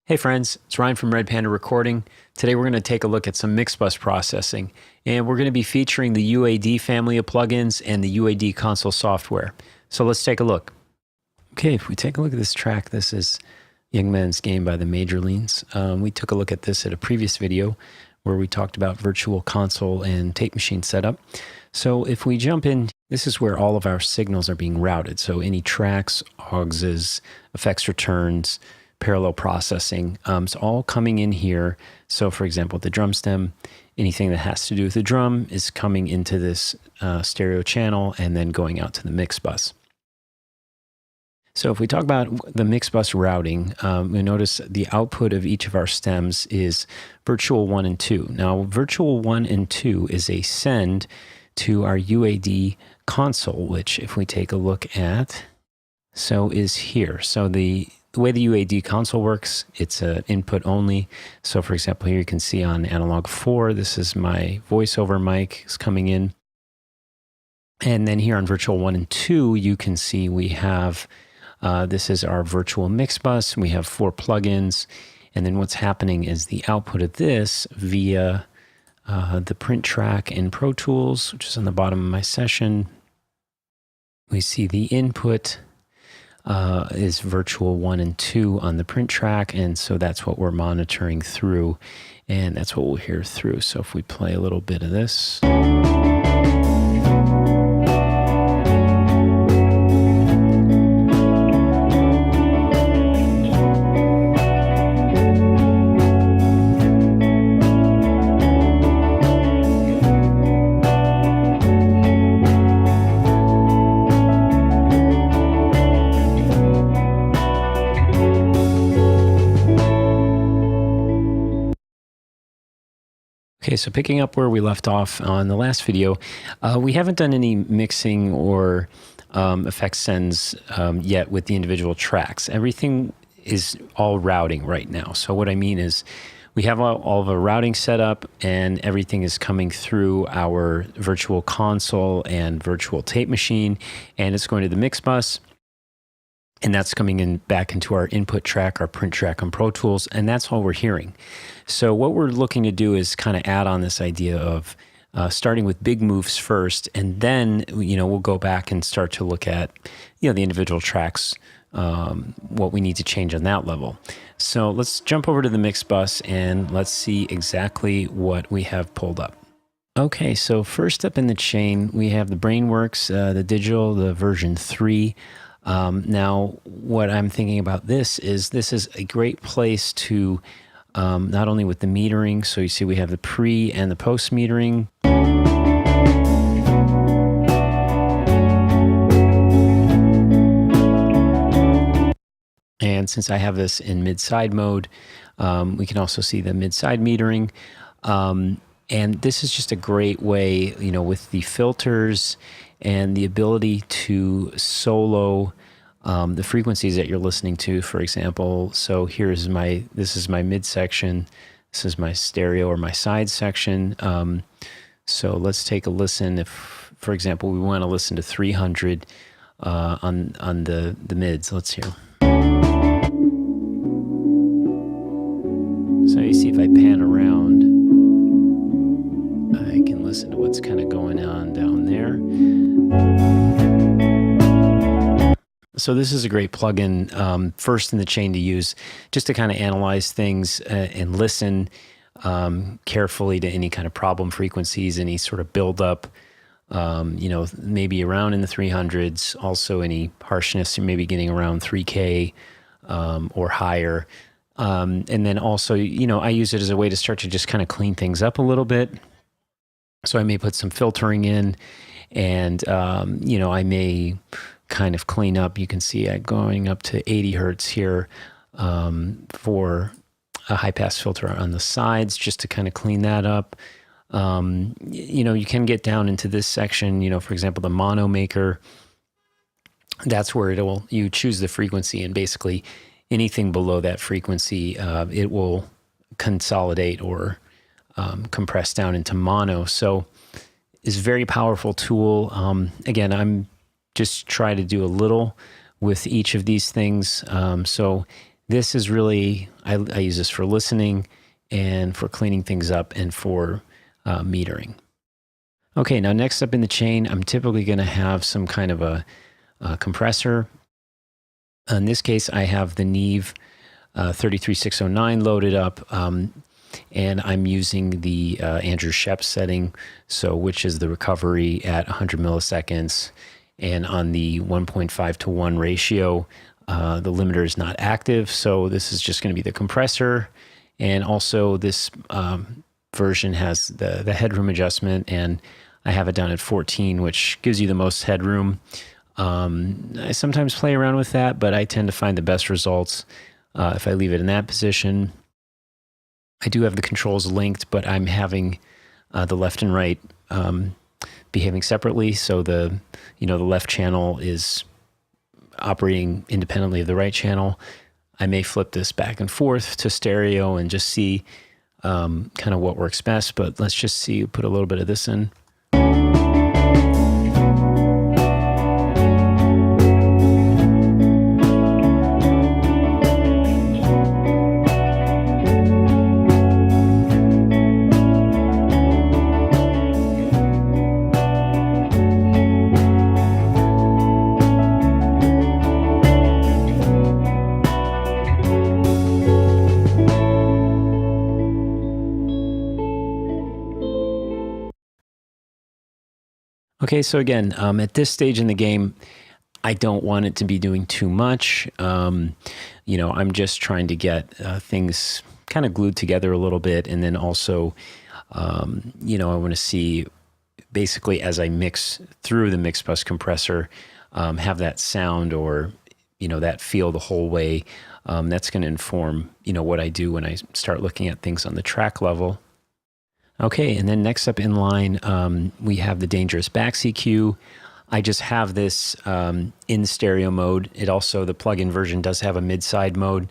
Hey friends, it's Ryan from Red Panda Recording. Today we're going to take a look at some mix bus processing, and we're going to be featuring the UAD family of plugins and the UAD console software. So let's take a look. Okay, if we take a look at this track, this is Young Man's Game by the MAJORLEANS. We took a look at this at a previous video where we talked about virtual console and tape machine setup. So if we jump in, this is where all of our signals are being routed. So any tracks, AUXES, effects returns, parallel processing, it's all coming in here. So for example, the drum stem, anything that has to do with the drum is coming into this stereo channel and then going out to the mix bus. So if we talk about the mix bus routing, we notice the output of each of our stems is virtual 1 and 2. Now virtual 1 and 2 is a send to our UAD console, which if we take a look at, so is here. So the way the UAD console works, it's an input only. So for example, here you can see on analog 4, this is my voiceover mic is coming in. And then here on virtual 1 and 2, you can see we have, this is our virtual mix bus. We have 4 plugins. And then what's happening is the output of this via the print track in Pro Tools, which is on the bottom of my session. We see the input is virtual 1 and 2 on the print track, and so that's what we're monitoring through, and that's what we'll hear through. So if we play a little bit of this. Okay, so picking up where we left off on the last video, we haven't done any mixing or effect sends yet with the individual tracks. Everything is all routing right now. So what I mean is we have all of our routing set up and everything is coming through our virtual console and virtual tape machine, and it's going to the mix bus. And that's coming in back into our input track, our print track on Pro Tools, and that's all we're hearing. So what we're looking to do is kind of add on this idea of starting with big moves first, and then we'll go back and start to look at the individual tracks, what we need to change on that level. So let's jump over to the mix bus and let's see exactly what we have pulled up. Okay, so first up in the chain, we have the Brainworx, the digital, the version 3. Now, what I'm thinking about this is a great place to, not only with the metering, so you see we have the pre and the post metering. And since I have this in mid-side mode, we can also see the mid-side metering. And this is just a great way, with the filters and the ability to solo the frequencies that you're listening to, for example. So this is my mid section, this is my stereo or my side section. So let's take a listen. If, for example, we want to listen to 300 on the mids, let's hear. So you see if I pan around, I can listen to what's kind of going on down there. So this is a great plugin, first in the chain to use, just to kind of analyze things and listen carefully to any kind of problem frequencies, any sort of buildup, maybe around in the 300s, also any harshness, maybe getting around 3K or higher. And then also, I use it as a way to start to just kind of clean things up a little bit. So I may put some filtering in, and, I may kind of clean up. You can see it going up to 80 hertz here for a high pass filter on the sides, just to kind of clean that up. You can get down into this section, for example, the mono maker. That's where you choose the frequency, and basically anything below that frequency, it will consolidate or compress down into mono. So it's a very powerful tool. Again, I'm just try to do a little with each of these things. So This is really, I use this for listening and for cleaning things up and for metering. Okay, now next up in the chain, I'm typically going to have some kind of a compressor. In this case, I have the Neve 33609 loaded up, and I'm using the Andrew Shep setting, so which is the recovery at 100 milliseconds, and on the 1.5 to 1 ratio, the limiter is not active, so this is just going to be the compressor. And also this version has the headroom adjustment, and I have it down at 14, which gives you the most headroom. I sometimes play around with that, but I tend to find the best results if I leave it in that position. I do have the controls linked, but I'm having the left and right behaving separately. So the left channel is operating independently of the right channel. I may flip this back and forth to stereo and just see kind of what works best, but let's just see, put a little bit of this in. Okay, so again, at this stage in the game, I don't want it to be doing too much. I'm just trying to get things kind of glued together a little bit, and then also, I want to see basically as I mix through the mix bus compressor, have that sound or that feel the whole way. That's going to inform what I do when I start looking at things on the track level. Okay, and then next up in line, we have the dangerous Bax EQ. I just have this in stereo mode. It also, the plug-in version does have a mid-side mode,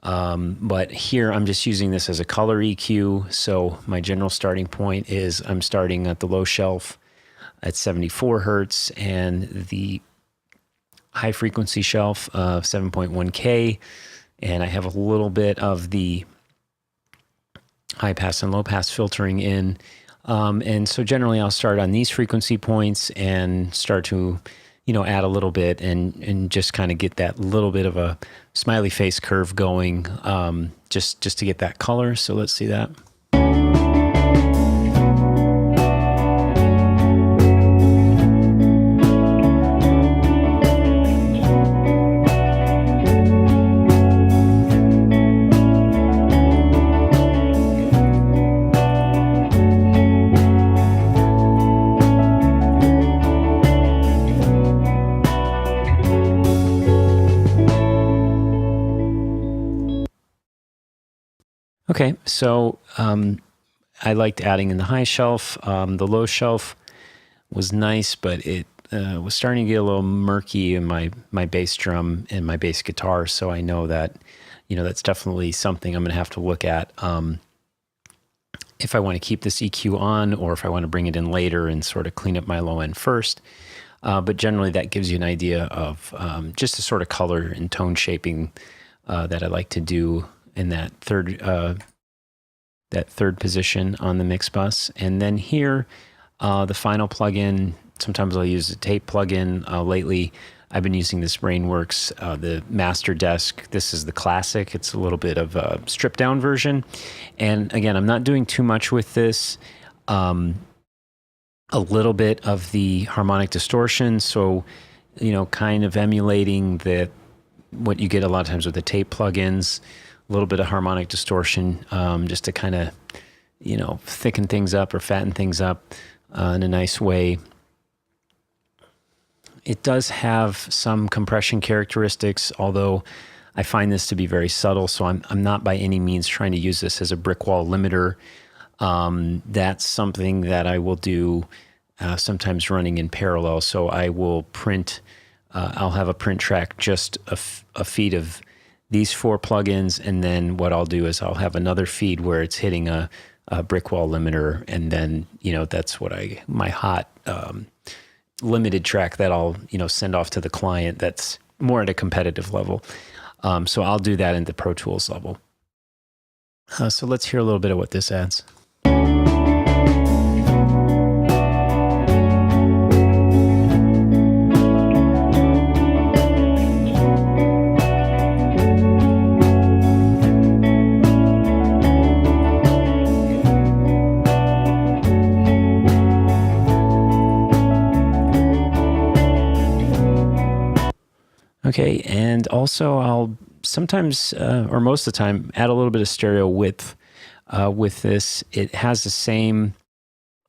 but here I'm just using this as a color EQ. So my general starting point is I'm starting at the low shelf at 74 hertz and the high frequency shelf of 7.1K, and I have a little bit of the high pass and low pass filtering in. And so generally I'll start on these frequency points and start to, add a little bit and just kind of get that little bit of a smiley face curve going, just to get that color. So let's see that. Okay, so I liked adding in the high shelf. The low shelf was nice, but it was starting to get a little murky in my bass drum and my bass guitar. So I know that, that's definitely something I'm going to have to look at if I want to keep this EQ on or if I want to bring it in later and sort of clean up my low end first. But generally that gives you an idea of just the sort of color and tone shaping that I like to do in that third position on the mix bus. And then here, the final plugin, sometimes I'll use a tape plugin. Lately, I've been using this Brainworx, the Masterdesk. This is the Classic. It's a little bit of a stripped down version. And again, I'm not doing too much with this. A little bit of the harmonic distortion. So, kind of emulating what you get a lot of times with the tape plugins. A little bit of harmonic distortion, just to kind of, thicken things up or fatten things up in a nice way. It does have some compression characteristics, although I find this to be very subtle, so I'm not by any means trying to use this as a brick wall limiter. That's something that I will do sometimes running in parallel, so I will print, I'll have a print track, just a feed of these 4 plugins, and then what I'll do is I'll have another feed where it's hitting a brick wall limiter, and then that's what my hot limited track that I'll send off to the client. That's more at a competitive level. So I'll do that in the Pro Tools level. So let's hear a little bit of what this adds. Okay, and also I'll sometimes, or most of the time, add a little bit of stereo width with this. It has the same,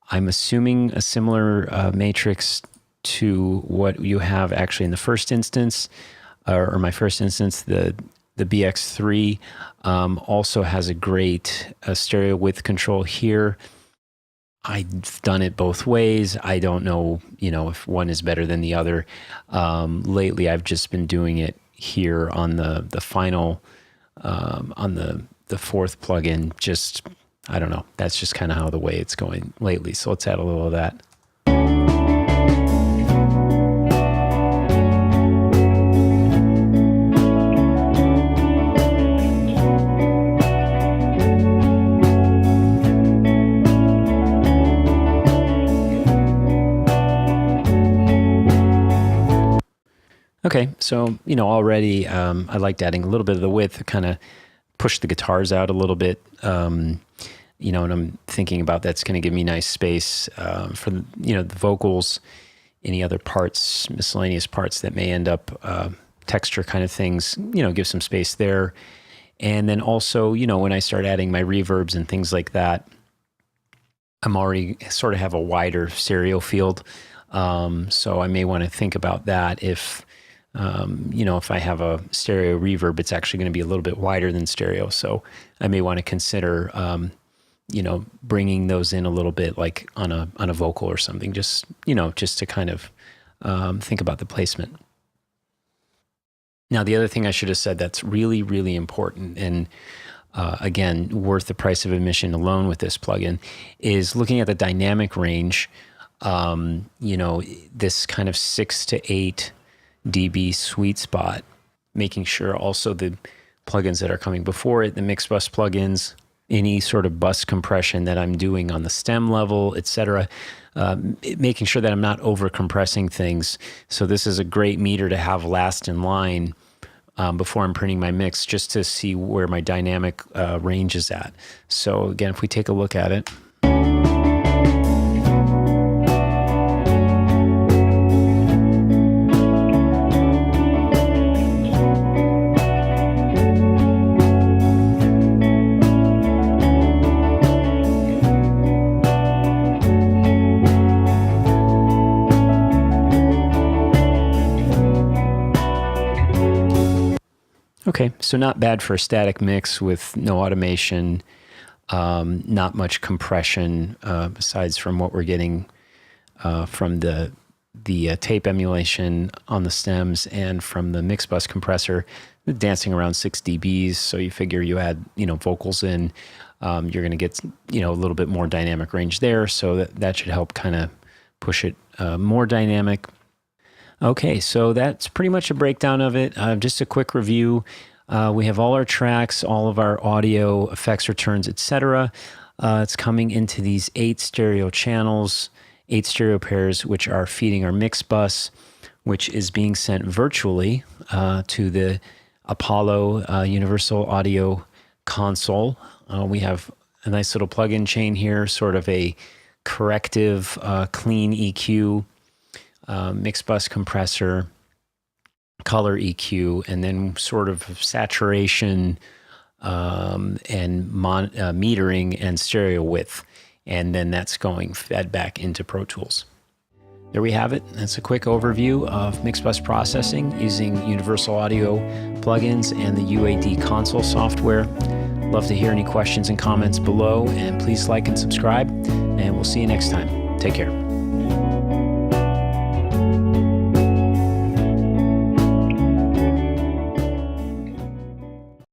I'm assuming, a similar matrix to what you have actually in the first instance, or my first instance, the BX3 also has a great stereo width control here. I've done it both ways. I don't know, if one is better than the other. Lately, I've just been doing it here on the final, on the fourth plugin. Just, I don't know. That's just kind of how the way it's going lately. So let's add a little of that. Okay, so, already I liked adding a little bit of the width, kind of push the guitars out a little bit, and I'm thinking about that's going to give me nice space for, the vocals, any other parts, miscellaneous parts that may end up, texture kind of things, give some space there. And then also, when I start adding my reverbs and things like that, I'm already sort of have a wider stereo field. So I may want to think about that if... if I have a stereo reverb, it's actually going to be a little bit wider than stereo. So I may want to consider, bringing those in a little bit, like on a vocal or something, just to kind of think about the placement. Now, the other thing I should have said that's really, really important, and again, worth the price of admission alone with this plugin, is looking at the dynamic range. This kind of 6 to 8 dB sweet spot, making sure also the plugins that are coming before it, the mix bus plugins, any sort of bus compression that I'm doing on the stem level, etc., making sure that I'm not over compressing things. So this is a great meter to have last in line before I'm printing my mix, just to see where my dynamic range is at. So again, if we take a look at it, okay, so not bad for a static mix with no automation, not much compression, besides from what we're getting from the tape emulation on the stems and from the mix bus compressor, dancing around 6 dBs. So you figure you add, vocals in, you're going to get, a little bit more dynamic range there. So that should help kind of push it more dynamic. Okay, so that's pretty much a breakdown of it. Just a quick review. We have all our tracks, all of our audio, effects returns, etc. It's coming into these 8 stereo channels, 8 stereo pairs, which are feeding our mix bus, which is being sent virtually to the Apollo Universal Audio Console. We have a nice little plug-in chain here, sort of a corrective, clean EQ, mix bus compressor, color EQ, and then sort of saturation and metering and stereo width. And then that's going fed back into Pro Tools. There we have it. That's a quick overview of mix bus processing using Universal Audio plugins and the UAD console software. Love to hear any questions and comments below, and please like and subscribe, and we'll see you next time. Take care.